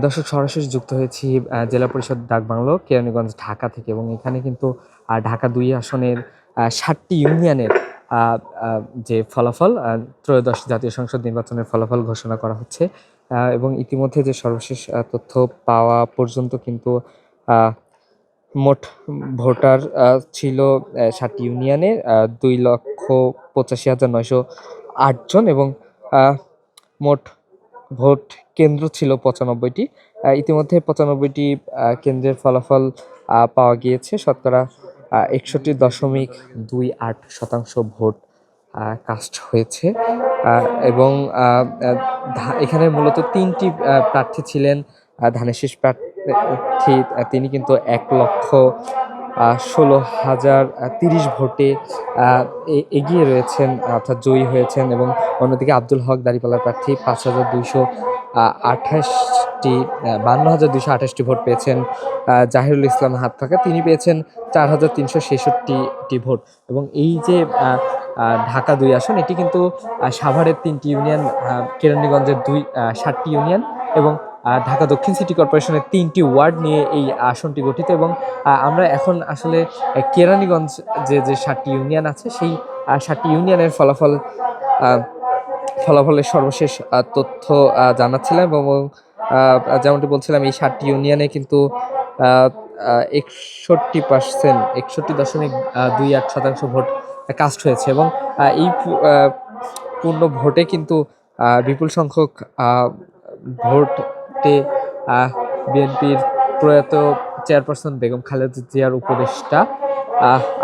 দর্শক, সরাসরি যুক্ত হয়েছি জেলা পরিষদ ডাকবাংলো কেরানীগঞ্জ ঢাকা থেকে, এবং এখানে কিন্তু ঢাকা ২ আসনের ৭টি ইউনিয়নের যে ফলাফল, ত্রয়োদশ জাতীয় সংসদ নির্বাচনের ফলাফল ঘোষণা করা হচ্ছে। এবং ইতিমধ্যে যে সর্বশেষ তথ্য পাওয়া পর্যন্ত কিন্তু মোট ভোটার ছিল ৭টি ইউনিয়নে ২,৮৫,৯০৮ জন, এবং মোট ভোট কেন্দ্র ছিল ৯৫টি। ইতিমধ্যে ৯৫টি কেন্দ্রের ফলাফল পাওয়া গিয়েছে। শতকরা ৬১.28% ভোট কাস্ট হয়েছে। এবং এখানে মূলত ৩টি প্রার্থী ছিলেন। ধানের শীষ প্রার্থী তিনি কিন্তু ১,১৬,০৩০ ভোটে এগিয়ে রয়েছেন, অর্থাৎ জয়ী হয়েছেন। এবং অন্যদিকে আব্দুল হক দাঁড়িপাল্লার প্রার্থী ৫,২২২টি ভোট পেয়েছেন। জাহিরুল ইসলাম হাতফাঁকা তিনি পেয়েছেন ৪,৩৬৬টি ভোট। এবং এই যে ঢাকা ২ আসন, এটি কিন্তু সাভারের ৩টি ইউনিয়ন, কেরানীগঞ্জের ৭টি ইউনিয়ন এবং ঢাকা দক্ষিণ সিটি কর্পোরেশনের 3টি ওয়ার্ড নিয়ে এই আসনটি গঠিত। এবং আমরা এখন আসলে কেরানীগঞ্জ যে 7টি ইউনিয়ন আছে, সেই 7টি ইউনিয়নের ফলাফলের সর্বশেষ তথ্য জানাচ্ছিলাম। এবং যেমনটি বলছিলাম, এই 7টি ইউনিয়নে কিন্তু 61.28% ভোট কাস্ট হয়েছে। এবং এই পূর্ণ ভোটে কিন্তু বিপুল সংখ্যক ভোটে বিএনপির প্রয়াত চেয়ারপারসন বেগম খালেদা জিয়ার উপদেষ্টা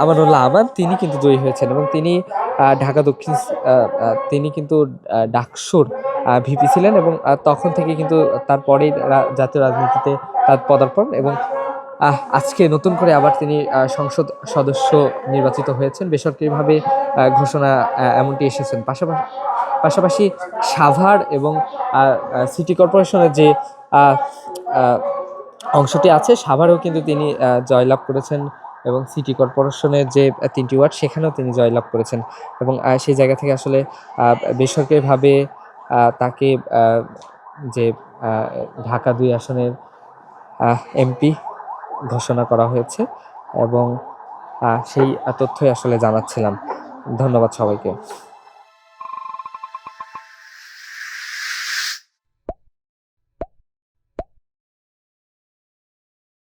আমানুল্লাহ আমান তিনি কিন্তু জয়ী হয়েছেন। এবং তিনি ঢাকা দক্ষিণ তিনি কিন্তু ডাকসুর ভিপি ছিলেন, এবং তখন থেকে কিন্তু তারপরেই জাতীয় রাজনীতিতে তার পদার্পণ। এবং আজকে নতুন করে আবার তিনি সংসদ সদস্য নির্বাচিত হয়েছেন, বেসরকারিভাবে ঘোষণা এমনটি এসেছেন। পাশাপাশি সাভার এবং সিটি কর্পোরেশনের যে অংশটি আছে, সাভারেও কিন্তু তিনি জয়লাভ করেছেন, এবং সিটি কর্পোরেশনের যে 3টি ওয়ার্ড সেখানেও তিনি জয়লাভ করেছেন। এবং সেই জায়গা থেকে আসলে বেসরকারিভাবে তাকে যে ঢাকা 2 আসনের এমপি ঘোষণা করা হয়েছে। এবং সেই তথ্যই আসলে জানাচ্ছিলাম। ধন্যবাদ সবাইকে।